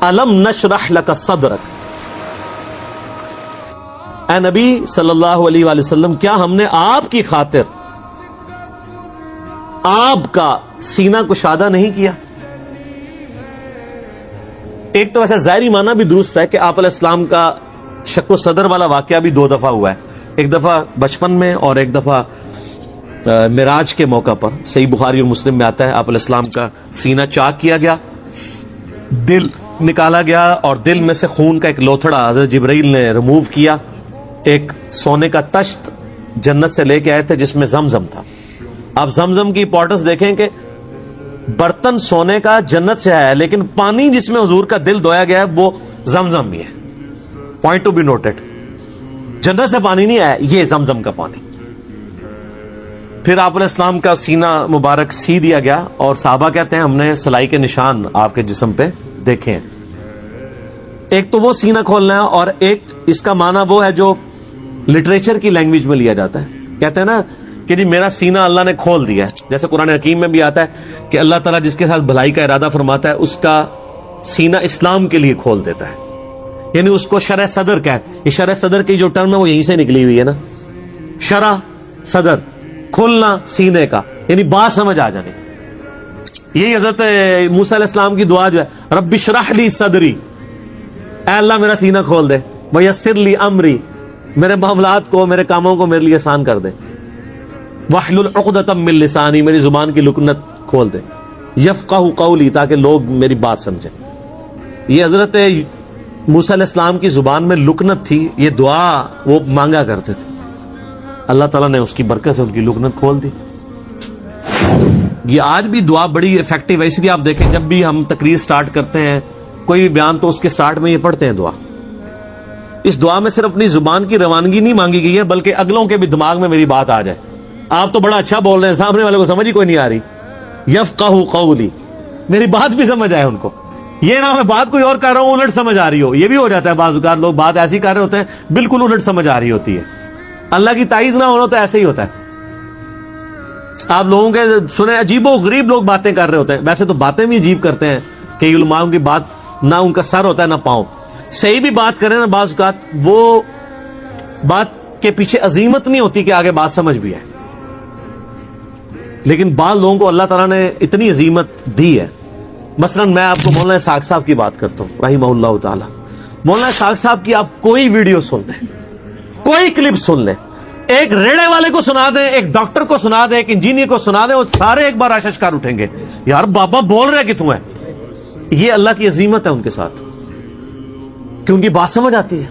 الم نشرح لک صدرک، اے نبی صلی اللہ علیہ وآلہ وسلم کیا ہم نے آپ کی خاطر آپ کا سینہ کشادہ نہیں کیا؟ ایک تو ویسے ظاہری معنی بھی درست ہے کہ آپ علیہ السلام کا شق و صدر والا واقعہ بھی 2 دفعہ ہوا ہے، ایک دفعہ بچپن میں اور ایک دفعہ معراج کے موقع پر۔ صحیح بخاری اور مسلم میں آتا ہے آپ علیہ السلام کا سینہ چاک کیا گیا، دل نکالا گیا اور دل میں سے خون کا ایک لوتھڑا حضرت جبرائیل نے ریموو کیا، ایک سونے کا تشت جنت سے لے کے آئے تھے جس میں زمزم تھا۔ آپ زمزم کی امپورٹنس دیکھیں کہ برتن سونے کا جنت سے آیا ہے لیکن پانی جس میں حضور کا دل دھویا گیا ہے وہ زمزم بھی ہے، پوائنٹ ٹو بی نوٹڈ، جنت سے پانی نہیں آیا، یہ زمزم کا پانی۔ پھر آپ علیہ السلام کا سینہ مبارک سی دیا گیا اور صحابہ کہتے ہیں ہم نے سلائی کے نشان آپ کے جسم پہ دیکھے ہیں۔ ایک تو وہ سینہ کھولنا ہے اور ایک اس کا معنی وہ ہے جو لٹریچر کی لینگویج میں لیا جاتا ہے، کہتے ہیں نا کہ جی میرا سینہ اللہ نے کھول دیا ہے، جیسے قرآن حکیم میں بھی آتا ہے کہ اللہ تعالیٰ جس کے ساتھ بھلائی کا ارادہ فرماتا ہے اس کا سینہ اسلام کے لیے کھول دیتا ہے، یعنی اس کو شرح صدر کہتے ہیں۔ شرح صدر کی جو ٹرم ہے وہ یہیں سے نکلی ہوئی ہے نا، شرح صدر، کھولنا سینے کا، یعنی بات سمجھ آ جانے۔ یہی حضرت موسیٰ علیہ السلام کی دعا جو ہے رب اشرح لی صدری، اے اللہ میرا سینہ کھول دے، ویسر لی امری، میرے معاملات کو میرے کاموں کو میرے لیے آسان کر دے، واحلل عقدۃ من لسانی، میری زبان کی لکنت کھول دے، یفقہوا قولی، تاکہ لوگ میری بات سمجھیں۔ یہ حضرت موسیٰ علیہ السلام کی زبان میں لکنت تھی، یہ دعا وہ مانگا کرتے تھے، اللہ تعالیٰ نے اس کی برکت سے ان کی لکنت کھول دی۔ یہ آج بھی دعا بڑی افیکٹو ہے، اس لیے آپ دیکھیں جب بھی ہم تقریر سٹارٹ کرتے ہیں کوئی بھی بیان تو اس کے سٹارٹ میں یہ پڑھتے ہیں دعا۔ اس دعا میں صرف اپنی زبان کی روانگی نہیں مانگی گئی ہے بلکہ اگلوں کے بھی دماغ میں میری بات آ جائے۔ آپ تو بڑا اچھا بول رہے ہیں، سامنے والے کو سمجھ ہی کوئی نہیں آ رہی، یفقہوا قولی، میری بات بھی سمجھ آئے ان کو، یہ نہ میں بات کوئی اور کر رہا ہوں الٹ سمجھ آ رہی ہو۔ یہ بھی ہو جاتا ہے بعض اوقات لوگ بات ایسی کر رہے ہوتے ہیں بالکل الٹ سمجھ آ رہی ہوتی ہے، اللہ کی تائید نہ ہونا تو ایسے ہی ہوتا ہے۔ آپ لوگوں کے سنے عجیب و غریب لوگ باتیں کر رہے ہوتے ہیں، ویسے تو باتیں بھی عجیب کرتے ہیں کہ علماء کی بات نہ ان کا سر ہوتا ہے نہ پاؤں، صحیح بھی بات کریں نا بعض اوقات وہ بات کے پیچھے عظیمت نہیں ہوتی کہ آگے بات سمجھ بھی ہے، لیکن بعض لوگوں کو اللہ تعالیٰ نے اتنی عظیمت دی ہے۔ مثلا میں آپ کو مولانا اسحاق صاحب کی بات کرتا ہوں رحمہ اللہ تعالیٰ۔ مولانا اسحاق صاحب کی آپ کوئی ویڈیو سن لیں، کوئی کلپ سن لیں، ایک ریڑے والے کو سنا دیں، ایک ڈاکٹر کو سنا دیں، ایک انجینئر کو سنا دیں، وہ سارے ایک بار اششکار اٹھیں گے، یار بابا بول رہے کتوں ہے۔ یہ اللہ کی عظیمت ہے ان کے ساتھ کہ ان کی بات سمجھ آتی ہے۔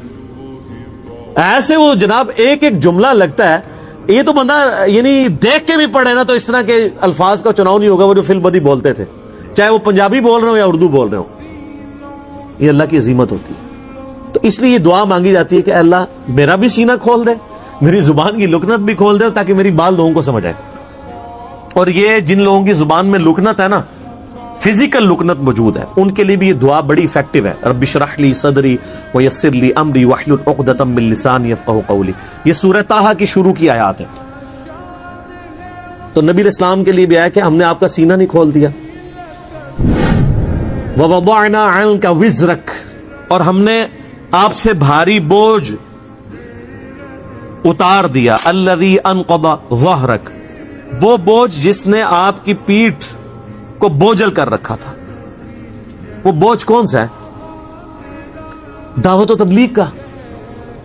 ایسے وہ جناب ایک ایک جملہ لگتا ہے، یہ تو بندہ یعنی دیکھ کے بھی پڑھے نا تو اس طرح کے الفاظ کا چناؤ نہیں ہوگا وہ جو فی البدی بولتے تھے، چاہے وہ پنجابی بول رہے ہو یا اردو بول رہے ہو۔ یہ اللہ کی عظیمت ہوتی ہے، تو اس لیے یہ دعا مانگی جاتی ہے کہ اللہ میرا بھی سینہ کھول دے، میری زبان کی لکنت بھی کھول دے تاکہ میری بات لوگوں کو سمجھ آئے۔ اور یہ جن لوگوں کی زبان میں لکنت ہے نا، فزیکل لکنت موجود ہے، ان کے لیے بھی یہ دعا بڑی افیکٹو ہے، رب اشرح لی صدری ویسر لی امری واحلل عقدۃ من لسانی یفقہوا قولی۔ یہ سورہ طٰہٰ کی شروع کی آیات ہے۔ تو نبی علیہ السلام کے لیے بھی آیا کہ ہم نے آپ کا سینہ نہیں کھول دیا۔ وَوَضَعْنَا عَنْكَ وِزْرَكَ، اور ہم نے آپ سے بھاری بوجھ اتار دیا، الذی انقض ظہرک، وہ بوجھ جس نے آپ کی پیٹھ کو بوجھل کر رکھا تھا۔ وہ بوجھ کون سا ہے؟ دعوت و تبلیغ کا۔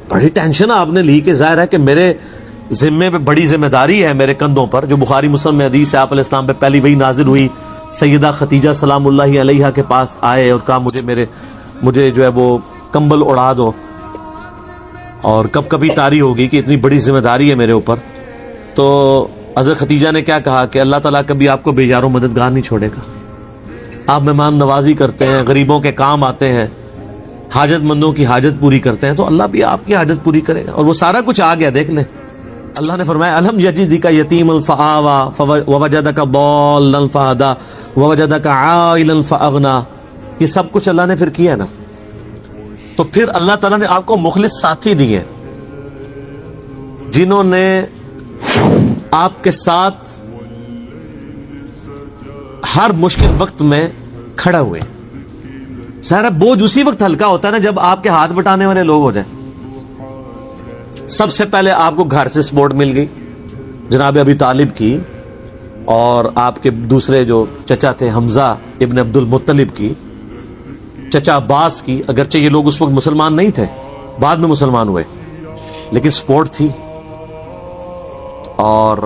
بڑی ٹینشن آپ نے لی کہ ظاہر ہے کہ میرے ذمے پہ بڑی ذمہ داری ہے میرے کندھوں پر، جو بخاری مسلم میں حدیث ہے آپ علیہ السلام پہ پہلی وحی نازل ہوئی، سیدہ خدیجہ سلام اللہ علیہا کے پاس آئے اور کہا مجھے جو ہے وہ کمبل اڑا دو، اور کب کبھی تاری ہوگی کہ اتنی بڑی ذمہ داری ہے میرے اوپر۔ تو حضرت خدیجہ نے کیا کہا کہ اللہ تعالیٰ کبھی آپ کو بے یار و مددگار نہیں چھوڑے گا، آپ مہمان نوازی کرتے ہیں، غریبوں کے کام آتے ہیں، حاجت مندوں کی حاجت پوری کرتے ہیں، تو اللہ بھی آپ کی حاجت پوری کرے گا۔ اور وہ سارا کچھ آ گیا، دیکھ لیں اللہ نے فرمایا الم یجدک یتیما فآوی ووجدک ضالا فہدی ووجدک عائلا فاغنی، یہ سب کچھ اللہ نے پھر کیا نا۔ تو پھر اللہ تعالیٰ نے آپ کو مخلص ساتھی دیے جنہوں نے آپ کے ساتھ ہر مشکل وقت میں کھڑا ہوئے۔ ظاہر ہے بوجھ اسی وقت ہلکا ہوتا ہے نا جب آپ کے ہاتھ بٹانے والے لوگ ہو جائیں. سب سے پہلے آپ کو گھر سے سپورٹ مل گئی جناب ابی طالب کی، اور آپ کے دوسرے جو چچا تھے حمزہ ابن عبد المطلب کی، چچا عباس کی. اگرچہ یہ لوگ اس وقت مسلمان نہیں تھے، بعد میں مسلمان ہوئے، لیکن سپورٹ تھی. اور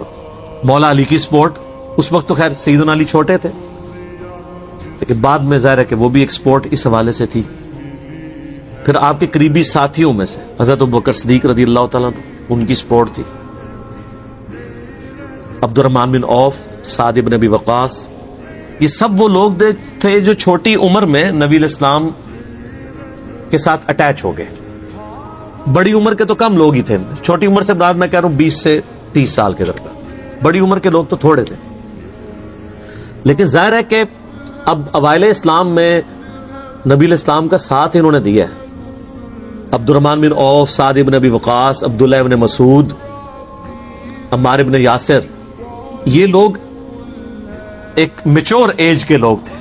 مولا علی کی سپورٹ. اس وقت تو خیر سیدنا علی چھوٹے تھے، لیکن بعد میں ظاہر ہے کہ وہ بھی ایک سپورٹ اس حوالے سے تھی. پھر آپ کے قریبی ساتھیوں میں سے حضرت ابوبکر صدیق رضی اللہ تعالیٰ عنہ، ان کی سپورٹ تھی. عبد الرحمن بن عوف، سعد بن ابی وقاص، یہ سب وہ لوگ تھے جو چھوٹی عمر میں نبی الاسلام کے ساتھ اٹیچ ہو گئے. بڑی عمر کے تو کم لوگ ہی تھے، چھوٹی عمر سے بعد میں کہہ رہا ہوں 20 سے 30 سال کے درمیان. بڑی عمر کے لوگ تو تھوڑے تھے. لیکن ظاہر ہے کہ اب اوائل اسلام میں نبی الاسلام کا ساتھ انہوں نے دیا ہے. عبد الرحمن بن عوف، سعد بن ابی وقاص، عبداللہ بن مسعود، عمار بن یاسر، یہ لوگ ایک میچور ایج کے لوگ تھے.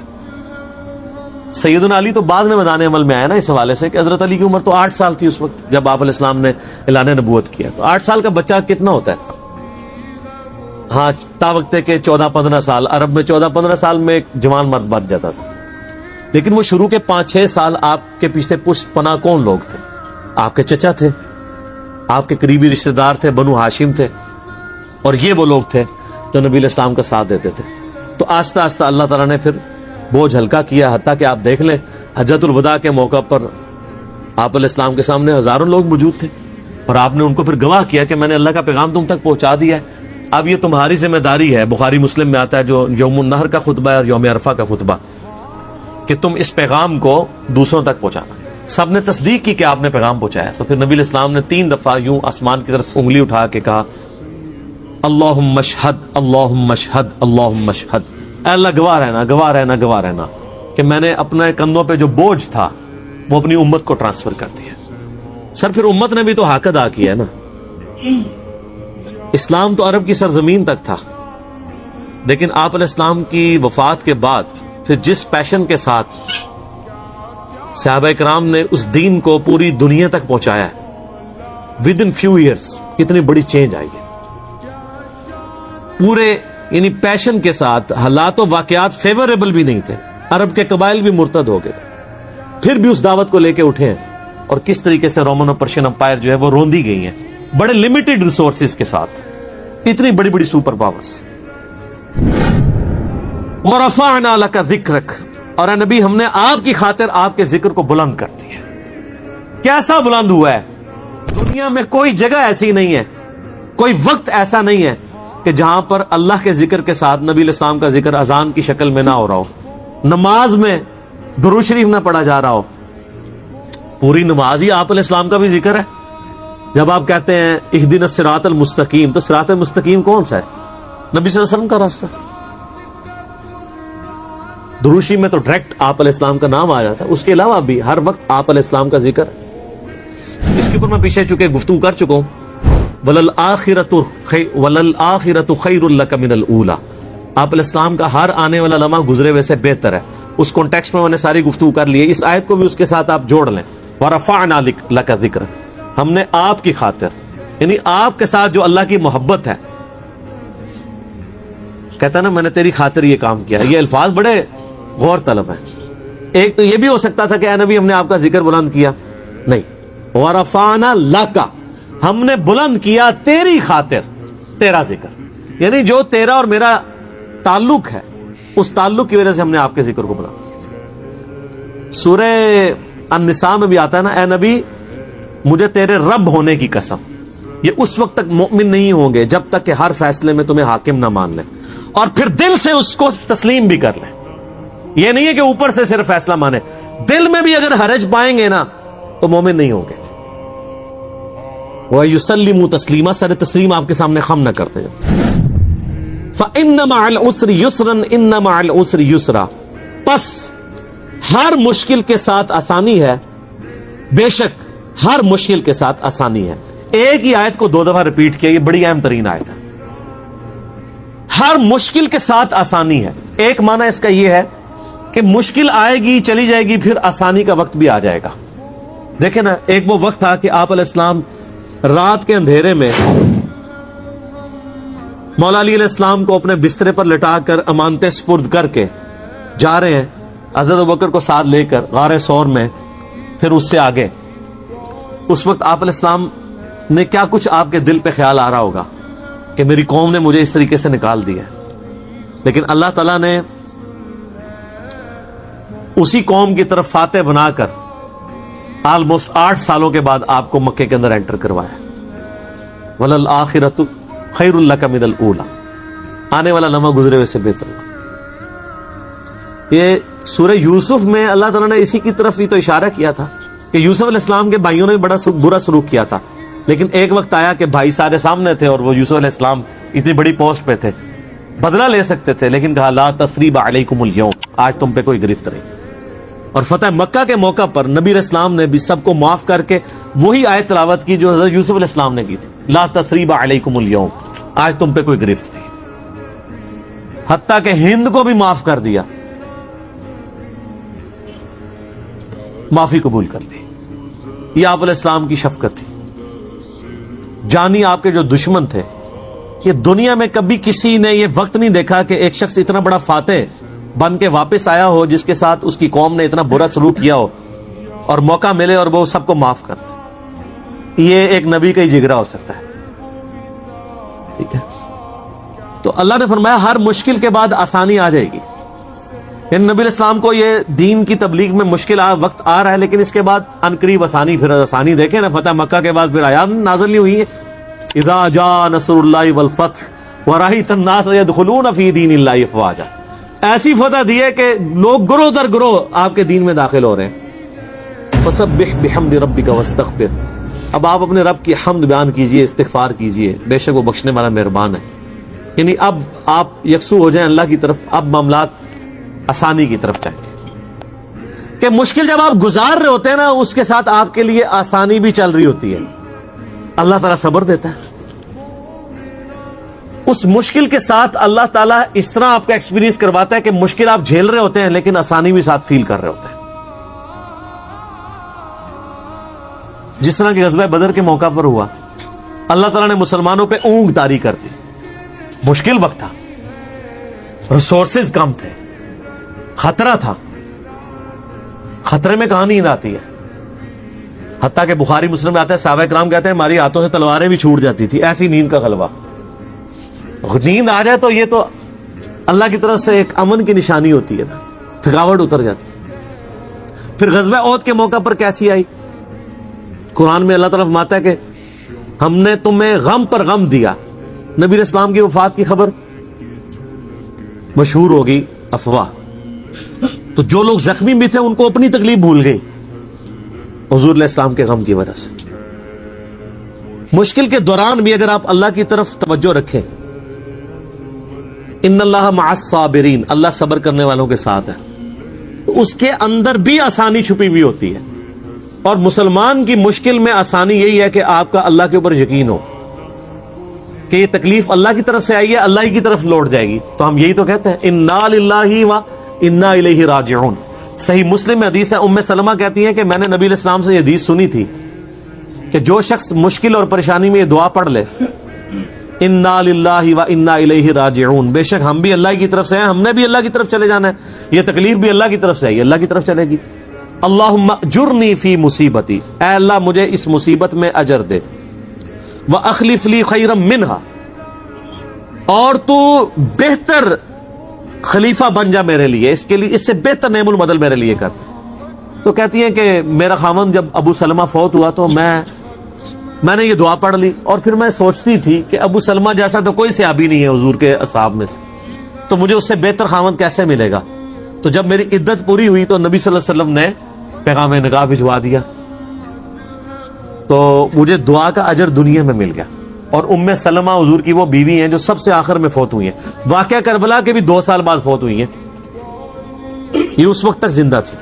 سیدنا علی تو بعد میں میدان عمل میں آیا نا، اس حوالے سے کہ حضرت علی کی عمر تو 8 سال تھی اس وقت جب آپ علیہ السلام نے اعلان نبوت کیا. تو 8 سال کا بچہ کتنا ہوتا ہے؟ ہاں تا وقت کے 14-15 سال، عرب میں 14-15 سال میں ایک جوان مرد بن جاتا تھا. لیکن وہ شروع کے 5-6 سال آپ کے پیچھے پشت پناہ کون لوگ تھے؟ آپ کے چچا تھے، آپ کے قریبی رشتہ دار تھے، بنو ہاشم تھے، اور یہ وہ لوگ تھے جو نبی علیہ السلام کا ساتھ دیتے تھے. تو آہستہ آہستہ اللہ تعالیٰ نے پھر بوجھ ہلکا کیا، حتیٰ کہ آپ دیکھ لیں حجۃ الوداع کے موقع پر آپ علیہ السلام کے سامنے ہزاروں لوگ موجود تھے، اور آپ نے ان کو پھر گواہ کیا کہ میں نے اللہ کا پیغام تم تک پہنچا دیا ہے. اب یہ تمہاری ذمہ داری ہے. بخاری مسلم میں آتا ہے جو یوم النحر کا خطبہ ہے اور یوم عرفہ کا خطبہ، کہ تم اس پیغام کو دوسروں تک پہنچانا. سب نے تصدیق کی کہ آپ نے پیغام پہنچایا. تو پھر نبی علیہ السلام نے 3 دفعہ یوں آسمان کی طرف انگلی اٹھا کے کہا اللہم اشہد، اللہم اشہد، اللہم اشہد، اے اللہ گواہ رہنا، گواہ رہنا، گواہ رہنا کہ میں نے اپنے کندھوں پہ جو بوجھ تھا وہ اپنی امت کو ٹرانسفر کر دیا. سر پھر امت نے بھی تو حق ادا کیا ہے نا. اسلام تو عرب کی سرزمین تک تھا، لیکن آپ علیہ السلام کی وفات کے بعد پھر جس پیشن کے ساتھ صحابہ کرام نے اس دین کو پوری دنیا تک پہنچایا ہے، ود ان فیو ایئرس کتنی بڑی چینج آئی ہے. پورے یعنی پیشن کے ساتھ. حالات و واقعات فیوریبل بھی نہیں تھے، عرب کے قبائل بھی مرتد ہو گئے تھے، پھر بھی اس دعوت کو لے کے اٹھے ہیں. اور کس طریقے سے رومن اور پرشین امپائر جو ہے وہ روندی گئی ہیں بڑے لمیٹڈ ریسورسز کے ساتھ، اتنی بڑی بڑی سپر پاورز. وَرَفَعْنَا لَكَ ذِكْرَكَ، اور اے نبی ہم نے آپ کی خاطر آپ کے ذکر کو بلند کر دیا. کیسا بلند ہوا ہے؟ دنیا میں کوئی جگہ ایسی نہیں ہے، کوئی وقت ایسا نہیں ہے کہ جہاں پر اللہ کے ذکر کے ساتھ نبی علیہ السلام کا ذکر اذان کی شکل میں نہ ہو رہا ہو، نماز میں درود شریف نہ پڑھا جا رہا ہو. پوری نماز ہی آپ علیہ السلام کا بھی ذکر ہے. جب آپ کہتے ہیں اہدنا الصراط المستقیم، تو صراط المستقیم کون سا ہے؟ نبی صلی اللہ علیہ وسلم کا راستہ. درود شریف میں تو ڈائریکٹ آپ علیہ السلام کا نام آ جاتا ہے، اس کے علاوہ بھی ہر وقت آپ علیہ السلام کا ذکر. اس کے اوپر میں پیچھے چکے گفتگو کر چکا ہوں. وَلَلْآخِرَةُ خَيْرٌ لَكَ مِنَ الْأُولَى، آپ علیہ السلام کا ہر آنے والا لمحہ گزرے ہوئے سے بہتر ہے. اس کانٹیکسٹ میں نے ساری گفتگو کر لی ہے. اس آیت کو بھی اس کے ساتھ آپ جوڑ لیں. وَرَفَعْنَا لَكَ ذِكْرَكَ، ہم نے آپ کی خاطر، یعنی آپ کے ساتھ جو اللہ کی محبت ہے، کہتا نا میں نے تیری خاطر یہ کام کیا. یہ الفاظ بڑے غور طلب ہیں. ایک تو یہ بھی ہو سکتا تھا کہ اے نبی ہم نے آپ کا ذکر بلند کیا، نہیں، وَرَفَعْنَا لَكَ، ہم نے بلند کیا تیری خاطر تیرا ذکر، یعنی جو تیرا اور میرا تعلق ہے اس تعلق کی وجہ سے ہم نے آپ کے ذکر کو بلند کیا. سورہ النساء میں بھی آتا ہے نا، اے نبی مجھے تیرے رب ہونے کی قسم. یہ اس وقت تک مومن نہیں ہوں گے جب تک کہ ہر فیصلے میں تمہیں حاکم نہ مان لیں اور پھر دل سے اس کو تسلیم بھی کر لیں. یہ نہیں ہے کہ اوپر سے صرف فیصلہ مانے، دل میں بھی اگر حرج پائیں گے نا تو مومن نہیں ہوں گے. وَيُسَلِّمُ تَسْلِيمًا، سر تسلیم آپ کے سامنے خم نہ کرتے. فَإِنَّ مَعَ الْعُسْرِ يُسْرًا إِنَّ مَعَ الْعُسْرِ يُسْرًا، پس ہر مشکل کے ساتھ آسانی ہے، بے شک ہر مشکل کے ساتھ آسانی ہے. ایک ہی آیت کو 2 دفعہ ریپیٹ کیا، یہ بڑی اہم ترین آیت ہے. ہر مشکل کے ساتھ آسانی ہے. ایک معنی اس کا یہ ہے کہ مشکل آئے گی چلی جائے گی، پھر آسانی کا وقت بھی آ جائے گا. دیکھیں نا، ایک وہ وقت تھا کہ آپ علیہ السلام رات کے اندھیرے میں مولا علی علیہ السلام کو اپنے بسترے پر لٹا کر امانتیں سپرد کر کے جا رہے ہیں حضرت ابوبکر کو ساتھ لے کر غار ثور میں، پھر اس سے آگے. اس وقت آپ علیہ السلام نے کیا کچھ آپ کے دل پہ خیال آ رہا ہوگا کہ میری قوم نے مجھے اس طریقے سے نکال دیا. لیکن اللہ تعالیٰ نے اسی قوم کی طرف فاتح بنا کر آلموسٹ 8 سالوں کے بعد آپ کو مکے کے اندر انٹر کروایا. وَلَلْآخِرَةُ خَيْرٌ لَكَ مِنَ الْأُولَى، آنے والا لمحہ گزرے ہوئے سے بہتر ہوا. یہ سورہ یوسف میں اللہ تعالیٰ نے اسی کی طرف ہی تو اشارہ کیا تھا کہ یوسف علیہ السلام کے بھائیوں نے بڑا برا سلوک کیا تھا، لیکن ایک وقت آیا کہ بھائی سارے سامنے تھے اور وہ یوسف علیہ السلام اتنی بڑی پوسٹ پہ تھے، بدلہ لے سکتے تھے، لیکن کہا لا تثریب علیکم اليوم، آج تم پہ کوئی گرفت نہیں. اور فتح مکہ کے موقع پر نبی علیہ السلام نے بھی سب کو معاف کر کے وہی آیت تلاوت کی جو حضرت یوسف علیہ السلام نے کی تھی، لا تثریب علیکم اليوم، آج تم پہ کوئی گرفت نہیں. حتیٰ کہ ہند کو بھی معاف کر دیا، معافی قبول کر لی. یہ آپ علیہ السلام کی شفقت تھی. جانی آپ کے جو دشمن تھے، یہ دنیا میں کبھی کسی نے یہ وقت نہیں دیکھا کہ ایک شخص اتنا بڑا فاتح بن کے واپس آیا ہو جس کے ساتھ اس کی قوم نے اتنا برا سلوک کیا ہو اور موقع ملے اور وہ سب کو معاف کر دے. یہ ایک نبی کا ہی جگرا ہو سکتا ہے. ٹھیک ہے، تو اللہ نے فرمایا ہر مشکل کے بعد آسانی آ جائے گی. یعنی نبی علیہ السلام کو یہ دین کی تبلیغ میں مشکل وقت آ رہا ہے، لیکن اس کے بعد عنقریب آسانی. پھر آسانی دیکھیں نا، فتح مکہ کے بعد پھر آیات نازل نہیں ہوئی ہے، اذا جاء نصر اللہ والفتح ورأیت الناس يدخلون فی دین اللہ افواجا. ایسی فتح دی ہے کہ لوگ گروہ در گروہ آپ کے دین میں داخل ہو رہے ہیں. فسبح بحمد ربک واستغفر، اب آپ اپنے رب کی حمد بیان کیجئے، استغفار کیجئے، بے شک وہ بخشنے والا مہربان ہے. یعنی اب آپ یکسو ہو جائیں اللہ کی طرف، اب معاملات آسانی کی طرف جائیں گے. کہ مشکل جب آپ گزار رہے ہوتے ہیں نا، اس کے ساتھ آپ کے لیے آسانی بھی چل رہی ہوتی ہے. اللہ تعالیٰ صبر دیتا ہے. اس مشکل کے ساتھ اللہ تعالیٰ اس طرح آپ کا ایکسپیرینس کرواتا ہے کہ مشکل آپ جھیل رہے ہوتے ہیں لیکن آسانی بھی ساتھ فیل کر رہے ہوتے ہیں. جس طرح کہ غزوہ بدر کے موقع پر ہوا، اللہ تعالیٰ نے مسلمانوں پہ اونگ طاری کر دی. مشکل وقت تھا، ریسورسز کم تھے، خطرہ تھا. خطرے میں کہاں نیند آتی ہے؟ حتیٰ کہ بخاری مسلم میں آتا ہے، صحابہ کرام کہتے ہیں ہماری ہاتھوں سے تلواریں بھی چھوٹ جاتی تھی، ایسی نیند کا غلبہ. نیند آ جائے تو یہ تو اللہ کی طرف سے ایک امن کی نشانی ہوتی ہے نا، تھکاوٹ اتر جاتی ہے. پھر غزوہ احد کے موقع پر کیسی آئی؟ قرآن میں اللہ تعالیٰ فرماتا ہے کہ ہم نے تمہیں غم پر غم دیا. نبی علیہ السلام کی وفات کی خبر مشہور ہوگی، افواہ. تو جو لوگ زخمی بھی تھے ان کو اپنی تکلیف بھول گئی حضور علیہ السلام کے غم کی وجہ سے. مشکل کے دوران بھی اگر آپ اللہ کی طرف توجہ رکھیں، ان اللہ مع الصابرین، اللہ صبر کرنے والوں کے ساتھ ہے، تو اس کے اندر بھی آسانی چھپی ہوئی ہوتی ہے. اور مسلمان کی مشکل میں آسانی یہی ہے کہ آپ کا اللہ کے اوپر یقین ہو کہ یہ تکلیف اللہ کی طرف سے آئی ہے، اللہ ہی کی طرف لوٹ جائے گی. تو ہم یہی تو کہتے ہیں انا للہ و انا الیہ راجعون. صحیح مسلم میں حدیث ہے، ام سلمہ کہتی ہیں کہ میں نے نبی علیہ السلام سے یہ حدیث سنی تھی کہ جو شخص مشکل اور پریشانی میں یہ دعا پڑھ لے، انا للہ و انا الیہ راجعون، بے شک ہم بھی اللہ کی طرف سے ہیں، ہم نے بھی اللہ کی طرف چلے جانا ہے، یہ تکلیف بھی اللہ کی طرف سے ہے، یہ اللہ کی طرف چلے گی. اللہم اجرنی فی مصیبتی، اے اللہ مجھے اس مصیبت میں اجر دے، واخلف لی خیرا منہا، اور تو بہتر خلیفہ بن جا میرے لیے، اس کے لیے اس سے بہتر نعم المدل میرے لیے کر. تو کہتی ہیں کہ میرا خاوند جب ابو سلمہ فوت ہوا تو میں نے یہ دعا پڑھ لی، اور پھر میں سوچتی تھی کہ ابو سلمہ جیسا تو کوئی صحابی نہیں ہے حضور کے اصحاب میں سے، تو مجھے اس سے بہتر خاوند کیسے ملے گا. تو جب میری عدت پوری ہوئی تو نبی صلی اللہ علیہ وسلم نے پیغام نکاح بھجوا دیا، تو مجھے دعا کا اجر دنیا میں مل گیا. اور ام سلمہ حضور کی وہ بیوی ہیں جو سب سے آخر میں فوت ہوئی ہیں. واقعہ کربلا کے بھی 2 سال بعد فوت ہوئی ہیں، یہ اس وقت تک زندہ تھی.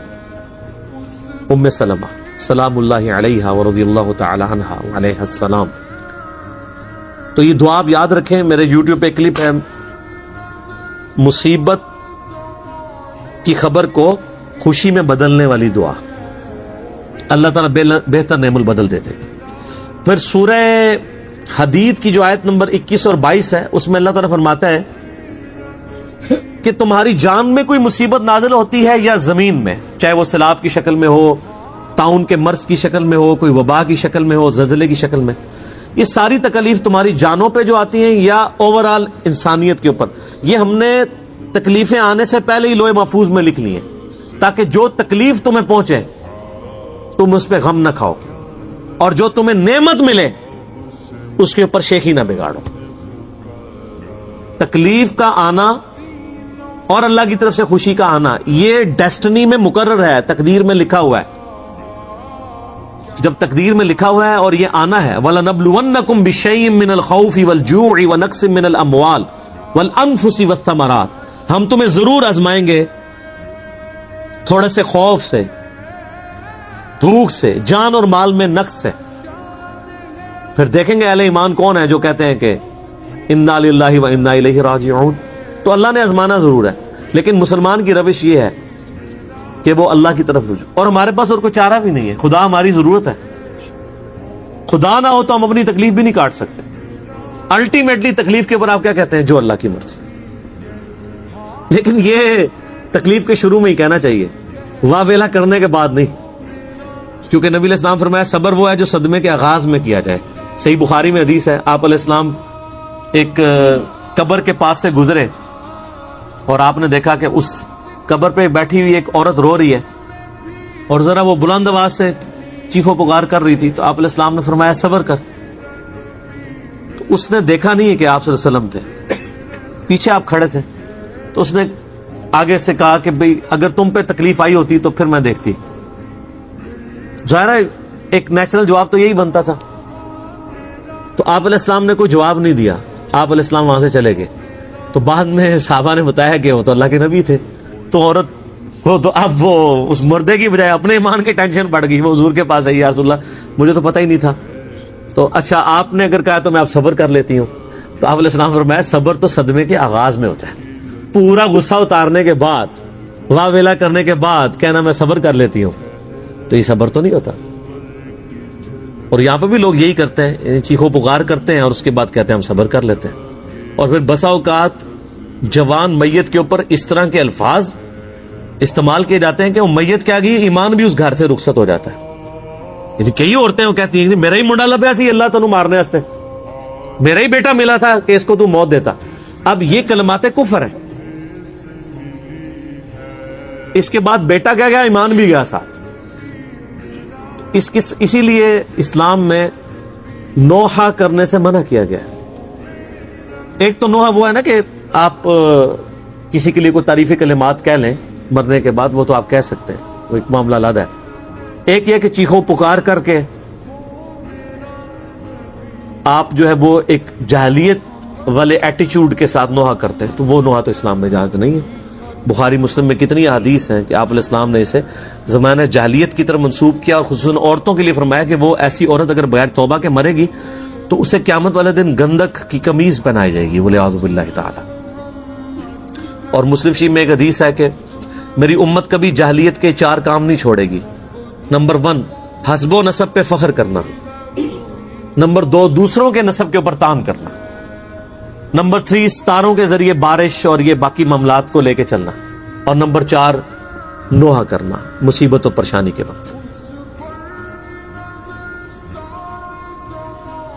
ام سلمہ سلام اللہ علیہا ورضی اللہ تعالی عنہا وعلیہ السلام. تو یہ دعا آپ یاد رکھیں. میرے یوٹیوب پہ کلپ ہے، مصیبت کی خبر کو خوشی میں بدلنے والی دعا، اللہ تعالیٰ بہتر نعم البدل دیتے ہیں۔ پھر سورہ حدید کی جو آیت نمبر 21 اور 22 ہے، اس میں اللہ تعالیٰ فرماتا ہے کہ تمہاری جان میں کوئی مصیبت نازل ہوتی ہے یا زمین میں، چاہے وہ سیلاب کی شکل میں ہو، طاعون کے مرض کی شکل میں ہو، کوئی وبا کی شکل میں ہو، زلزلے کی شکل میں، یہ ساری تکلیف تمہاری جانوں پہ جو آتی ہیں یا اوورآل انسانیت کے اوپر، یہ ہم نے تکلیفیں آنے سے پہلے ہی لوح محفوظ میں لکھ لی ہیں، تاکہ جو تکلیف تمہیں پہنچے تم اس پہ غم نہ کھاؤ، اور جو تمہیں نعمت ملے اس کے اوپر شیخی نہ بگاڑو۔ تکلیف کا آنا اور اللہ کی طرف سے خوشی کا آنا یہ ڈیسٹنی میں مقرر ہے، تقدیر میں لکھا ہوا ہے۔ جب تقدیر میں لکھا ہوا ہے اور یہ آنا ہے، وَلَنَبْلُوَنَّكُمْ بِشَيْءٍ مِّنَ الْخَوْفِ وَالْجُوعِ وَنَقْصٍ مِّنَ الْأَمْوَالِ وَالْأَنفُسِ وَالثَّمَرَاتِ، ہم تمہیں ضرور آزمائیں گے تھوڑے سے خوف سے، بھوک سے، جان اور مال میں نقص سے۔ پھر دیکھیں گے اہل ایمان کون ہے جو کہتے ہیں کہ اِنَّا لِلَّهِ وَإِنَّا إِلَيْهِ راجعون۔ تو اللہ نے آزمانا ضرور ہے، لیکن مسلمان کی روش یہ ہے کہ وہ اللہ کی طرف رجوع، اور ہمارے پاس اور کوئی چارہ بھی نہیں ہے، خدا ہماری ضرورت ہے، خدا نہ ہو تو ہم اپنی تکلیف بھی نہیں کاٹ سکتے۔ الٹیمیٹلی تکلیف کے اوپر آپ کیا کہتے ہیں؟ جو اللہ کی مرضی۔ لیکن یہ تکلیف کے شروع میں ہی کہنا چاہیے، واہ ویلا کرنے کے بعد نہیں، کیونکہ نبی علیہ السلام فرمایا صبر وہ ہے جو صدمے کے آغاز میں کیا جائے۔ صحیح بخاری میں حدیث ہے، آپ علیہ السلام ایک قبر کے پاس سے گزرے اور آپ نے دیکھا کہ اس قبر پہ بیٹھی ہوئی ایک عورت رو رہی ہے اور ذرا وہ بلند آواز سے چیخو پکار کر رہی تھی، تو آپ علیہ السلام نے فرمایا صبر کر۔ تو اس نے دیکھا نہیں کہ آپ صلی اللہ علیہ وسلم تھے، پیچھے آپ کھڑے تھے، تو اس نے آگے سے کہا کہ بھئی اگر تم پہ تکلیف آئی ہوتی تو پھر میں دیکھتی۔ ظاہر ہے ایک نیچرل جواب تو یہی بنتا تھا، تو آپ علیہ السلام نے کوئی جواب نہیں دیا، آپ علیہ السلام وہاں سے چلے گئے۔ تو بعد میں صحابہ نے بتایا کہ وہ تو اللہ کے نبی تھے، تو عورت وہ تو اب وہ اس مردے کی بجائے اپنے ایمان کی ٹینشن پڑ گئی، وہ حضور کے پاس آئی، یا رسول اللہ مجھے تو پتہ ہی نہیں تھا، تو اچھا آپ نے اگر کہا تو میں اب صبر کر لیتی ہوں۔ تو آپ علیہ السلام فرمایا صبر تو صدمے کے آغاز میں ہوتا ہے، پورا غصہ اتارنے کے بعد، واہ ویلا کرنے کے بعد کہنا میں صبر کر لیتی ہوں، تو یہ صبر تو نہیں ہوتا۔ اور یہاں پہ بھی لوگ یہی کرتے ہیں، چیخو پکار کرتے ہیں اور اس کے بعد کہتے ہیں ہم صبر کر لیتے ہیں، اور پھر بسا اوقات جوان میت کے اوپر اس طرح کے الفاظ استعمال کیے جاتے ہیں کہ وہ میت کیا گئی، ایمان بھی اس گھر سے رخصت ہو جاتا ہے۔ یعنی کئی عورتیں وہ کہتی ہیں کہ میرا ہی منڈا لبیا سی اللہ تنو مارنے واسطے، میرا ہی بیٹا ملا تھا کہ اس کو تو موت دیتا۔ اب یہ کلمات کفر ہیں، اس کے بعد بیٹا کیا گیا، ایمان بھی گیا ساتھ۔ اسی لیے اسلام میں نوحہ کرنے سے منع کیا گیا ہے۔ ایک تو نوحہ وہ ہے نا کہ آپ کسی کے لیے کوئی تعریفی کلمات کہہ لیں مرنے کے بعد، وہ تو آپ کہہ سکتے ہیں، وہ ایک معاملہ علیحدہ ہے۔ ایک یہ کہ چیخو پکار کر کے آپ جو ہے وہ ایک جاہلیت والے ایٹیچیوڈ کے ساتھ نوحہ کرتے ہیں، تو وہ نوحہ تو اسلام میں اجازت نہیں ہے۔ بخاری مسلم میں کتنی احادیث ہیں کہ آپ علیہ السلام نے اسے زمانہ جاہلیت کی طرف منسوب کیا، اور خصوصاً عورتوں کے لیے فرمایا کہ وہ ایسی عورت اگر بغیر توبہ کے مرے گی تو اسے قیامت والے دن گندک کی قمیض پہنائی جائے گی، وَلِعَاذُ بِاللَّهِ تعالی۔ اور مسلم شریف میں ایک حدیث ہے کہ میری امت کبھی جاہلیت کے 4 کام نہیں چھوڑے گی۔ نمبر 1 حسب و نسب پہ فخر کرنا، نمبر 2 دوسروں کے نسب کے اوپر تان کرنا، نمبر 3 ستاروں کے ذریعے بارش اور یہ باقی معاملات کو لے کے چلنا، اور نمبر 4 نوحہ کرنا مصیبت و پریشانی کے وقت۔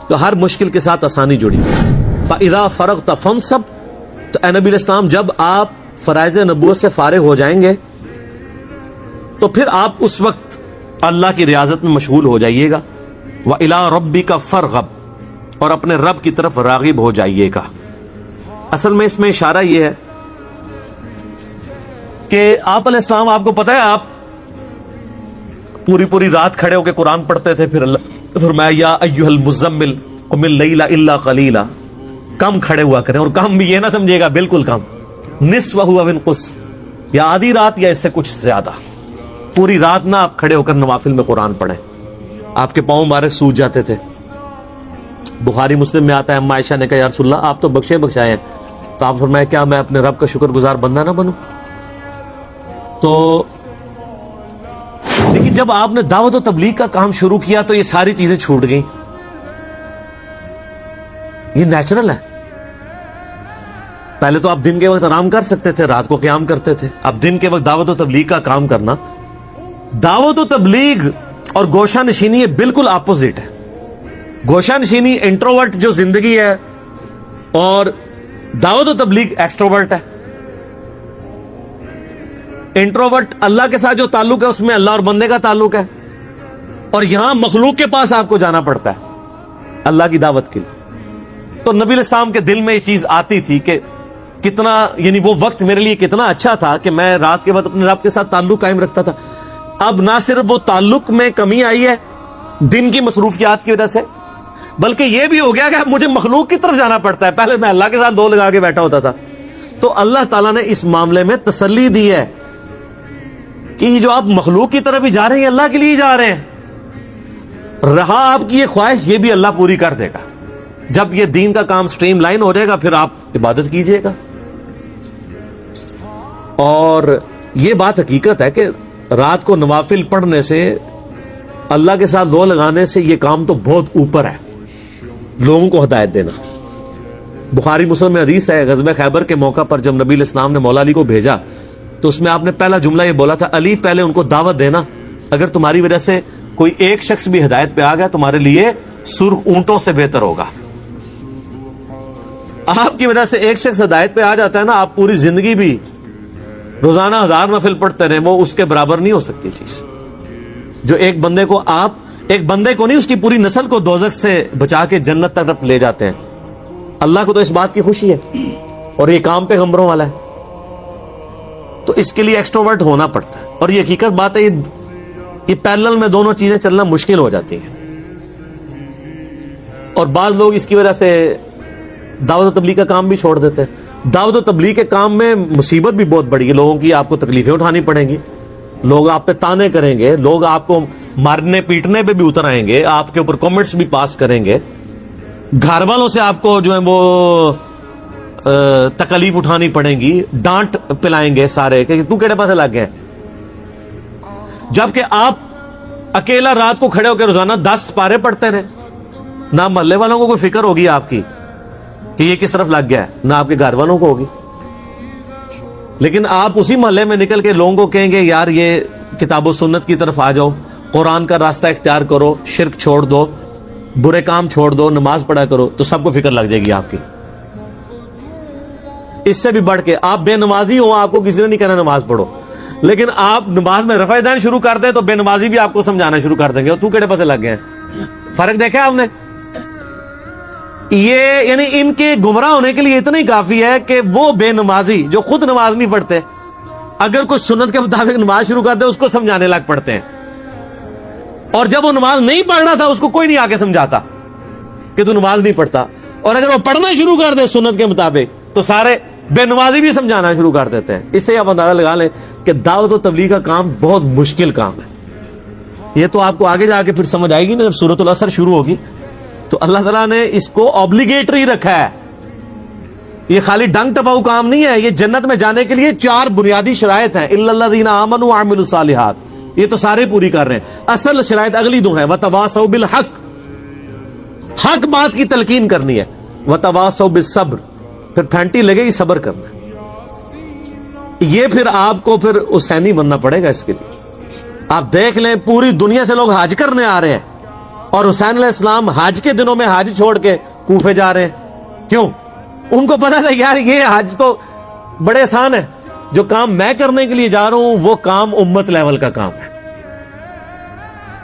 تو ہر مشکل کے ساتھ آسانی جڑی۔ فَإِذَا فَرَغْتَ فَانْصَبْ، تو اے نبی علیہ السلام جب آپ فرائض نبوت سے فارغ ہو جائیں گے تو پھر آپ اس وقت اللہ کی ریاضت میں مشغول ہو جائیے گا۔ وَإِلَىٰ رَبِّكَ فَارْغَب، اور اپنے رب کی طرف راغب ہو جائیے گا۔ اصل میں اس میں اشارہ یہ ہے کہ آپ علیہ السلام، آپ کو پتہ ہے آپ پوری رات کھڑے ہو کے قرآن پڑھتے تھے، پھر اللہ فرمایا یا ایھا المزمل قم اللیل الا قلیلا، کم کھڑے ہوا کریں، اور کم بھی یہ نہ سمجھے گا بالکل کم، نصفہ او انقص، یا آدھی رات یا اس سے کچھ زیادہ، پوری رات نہ آپ کھڑے ہو کر نوافل میں قرآن پڑھیں۔ آپ کے پاؤں مبارک سوج جاتے تھے۔ بخاری مسلم میں آتا ہے، اما عائشہ نے کہا یا رسول اللہ آپ تو بخشے بخشائے ہیں، تو آپ فرمایا کیا میں اپنے رب کا شکر گزار بندہ نہ بنوں؟ تو لیکن جب آپ نے دعوت و تبلیغ کا کام شروع کیا تو یہ ساری چیزیں چھوٹ گئیں. یہ نیچرل ہے. پہلے تو آپ دن کے وقت آرام کر سکتے تھے, رات کو قیام کرتے تھے. اب دن کے وقت دعوت و تبلیغ کا کام کرنا, دعوت و تبلیغ اور گوشہ نشینی یہ بالکل اپوزٹ ہے. گوشہ نشینی انٹروورٹ جو زندگی ہے, اور دعوت و تبلیغ ایکسٹروورٹ ہے. انٹروورٹ اللہ کے ساتھ جو تعلق ہے اس میں اللہ اور بندے کا تعلق ہے, اور یہاں مخلوق کے پاس آپ کو جانا پڑتا ہے اللہ کی دعوت کے لیے. تو نبی علیہ السلام کے دل میں یہ چیز آتی تھی کہ کتنا, یعنی وہ وقت میرے لیے کتنا اچھا تھا کہ میں رات کے وقت اپنے رب کے ساتھ تعلق قائم رکھتا تھا. اب نہ صرف وہ تعلق میں کمی آئی ہے دن کی مصروفیات کی وجہ سے, بلکہ یہ بھی ہو گیا کہ مجھے مخلوق کی طرف جانا پڑتا ہے. پہلے میں اللہ کے ساتھ دو لگا کے بیٹھا ہوتا تھا. تو اللہ تعالیٰ نے اس معاملے میں تسلی دی ہے کہ یہ جو آپ مخلوق کی طرف ہی جا رہے ہیں اللہ کے لیے جا رہے ہیں. رہا آپ کی یہ خواہش, یہ بھی اللہ پوری کر دے گا. جب یہ دین کا کام سٹریم لائن ہو جائے گا پھر آپ عبادت کیجئے گا. اور یہ بات حقیقت ہے کہ رات کو نوافل پڑھنے سے, اللہ کے ساتھ دو لگانے سے یہ کام تو بہت اوپر ہے, لوگوں کو ہدایت دینا. بخاری مسلم میں حدیث ہے, غزوہ خیبر کے موقع پر جب نبی علیہ السلام نے مولا علی کو بھیجا تو اس میں آپ نے پہلا جملہ یہ بولا تھا, علی پہلے ان کو دعوت دینا, اگر تمہاری وجہ سے کوئی ایک شخص بھی ہدایت پہ آ گیا تمہارے لیے سرخ اونٹوں سے بہتر ہوگا. آپ کی وجہ سے ایک شخص ہدایت پہ آ جاتا ہے نا, آپ پوری زندگی بھی روزانہ 1000 نفل پڑھتے رہے, وہ اس کے برابر نہیں ہو سکتی چیز. جو ایک بندے کو, آپ ایک بندے کو نہیں, اس کی پوری نسل کو دوزخ سے بچا کے جنت تک لے جاتے ہیں. اللہ کو تو اس بات کی خوشی ہے, اور یہ کام پیغمبروں والا ہے. تو اس کے لیے ایکسٹروورٹ ہونا پڑتا ہے, اور یہ حقیقت بات ہے. یہ پیرلل میں دونوں چیزیں چلنا مشکل ہو جاتی ہیں, اور بعض لوگ اس کی وجہ سے دعوت و تبلیغ کا کام بھی چھوڑ دیتے ہیں. دعوت و تبلیغ کے کام میں مصیبت بھی بہت بڑی ہے. لوگوں کی آپ کو تکلیفیں اٹھانی پڑیں گی, لوگ آپ پہ تانے کریں گے, لوگ آپ کو مارنے پیٹنے پہ بھی اتر آئیں گے, آپ کے اوپر کامنٹس بھی پاس کریں گے, گھر والوں سے آپ کو جو ہے وہ تکلیف اٹھانی پڑیں گی, ڈانٹ پلائیں گے سارے کہ تو کیڑے پاسے لگ گئے. جبکہ آپ اکیلا رات کو کھڑے ہو کے روزانہ 10 پارے پڑھتے رہے, نہ محلے والوں کو کوئی فکر ہوگی آپ کی کہ یہ کس طرف لگ گیا ہے, نہ آپ کے گھر والوں کو ہوگی. لیکن آپ اسی محلے میں نکل کے لوگوں کو کہیں گے یار یہ کتاب و سنت کی طرف آ جاؤ, قرآن کا راستہ اختیار کرو, شرک چھوڑ دو, برے کام چھوڑ دو, نماز پڑھا کرو, تو سب کو فکر لگ جائے گی آپ کی. اس سے بھی بڑھ کے آپ بے نمازی ہو, آپ کو کسی نے نہیں کہنا نماز پڑھو, لیکن آپ نماز میں رفع دین شروع کر دیں تو بے نمازی بھی آپ کو سمجھانا شروع کر دیں گے, اور تو کیڑے پاسے لگ گئے ہیں. فرق دیکھا آپ نے؟ یہ یعنی ان کے گمراہ ہونے کے لیے اتنا ہی کافی ہے کہ وہ بے نمازی جو خود نماز نہیں پڑھتے, اگر کوئی سنت کے مطابق نماز شروع کر دے اس کو سمجھانے لگ پڑتے ہیں, اور جب وہ نماز نہیں پڑھنا تھا اس کو کوئی نہیں آ کے سمجھاتا کہ تو نماز نہیں پڑھتا, اور اگر وہ پڑھنا شروع کر دے سنت کے مطابق تو سارے بے نمازی بھی سمجھانا شروع کر دیتے ہیں. اس سے آپ اندازہ لگا لیں کہ دعوت و تبلیغ کا کام بہت مشکل کام ہے. یہ تو آپ کو آگے جا کے پھر سمجھ آئے گی نا جب سورۃ العصر شروع ہوگی. تو اللہ تعالیٰ نے اس کو اوبلیگیٹری رکھا ہے, یہ خالی ڈنگ ٹپاؤ کام نہیں ہے. یہ جنت میں جانے کے لیے 4 بنیادی شرائط ہیں, الا الذین آمنوا وعملوا الصالحات, یہ تو سارے پوری کر رہے ہیں. اصل شرائط اگلی 2 ہیں, وتواصوا بالحق, حق بات کی تلقین کرنی ہے, وتواصوا بالصبر, پھر پھینٹی لگے گی صبر کرنا. یہ پھر آپ کو پھر حسینی بننا پڑے گا. اس کے لیے آپ دیکھ لیں پوری دنیا سے لوگ حج کرنے آ رہے ہیں, اور حسین علیہ السلام حج کے دنوں میں حج چھوڑ کے کوفے جا رہے ہیں. کیوں؟ ان کو پتا تھا یار یہ حج تو بڑے آسان ہے, جو کام میں کرنے کے لیے جا رہا ہوں وہ کام امت لیول کا کام ہے,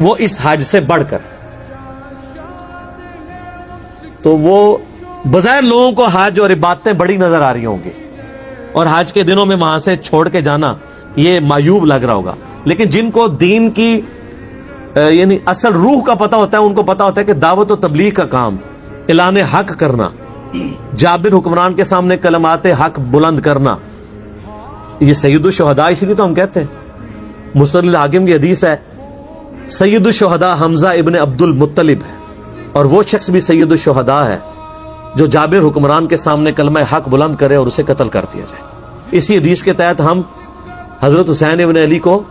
وہ اس حج سے بڑھ کر. تو وہ بظاہر لوگوں کو حج اور عبادتیں بڑی نظر آ رہی ہوں گی, اور حج کے دنوں میں وہاں سے چھوڑ کے جانا یہ معیوب لگ رہا ہوگا. لیکن جن کو دین کی یعنی اصل روح کا پتہ ہوتا ہے, ان کو پتہ ہوتا ہے کہ دعوت و تبلیغ کا کام, اعلان حق کرنا, جابر حکمران کے سامنے کلمات حق بلند کرنا, یہ سید الشہداء اسی لیے تو ہم کہتے ہیں. مسند الحاکم کی حدیث ہے سید الشہداء حمزہ ابن عبد المطلب ہے, اور وہ شخص بھی سید الشہداء ہے جو جابر حکمران کے سامنے کلمہ حق بلند کرے اور اسے قتل کر دیا جائے. اسی حدیث کے تحت ہم حضرت حسین ابن علی کو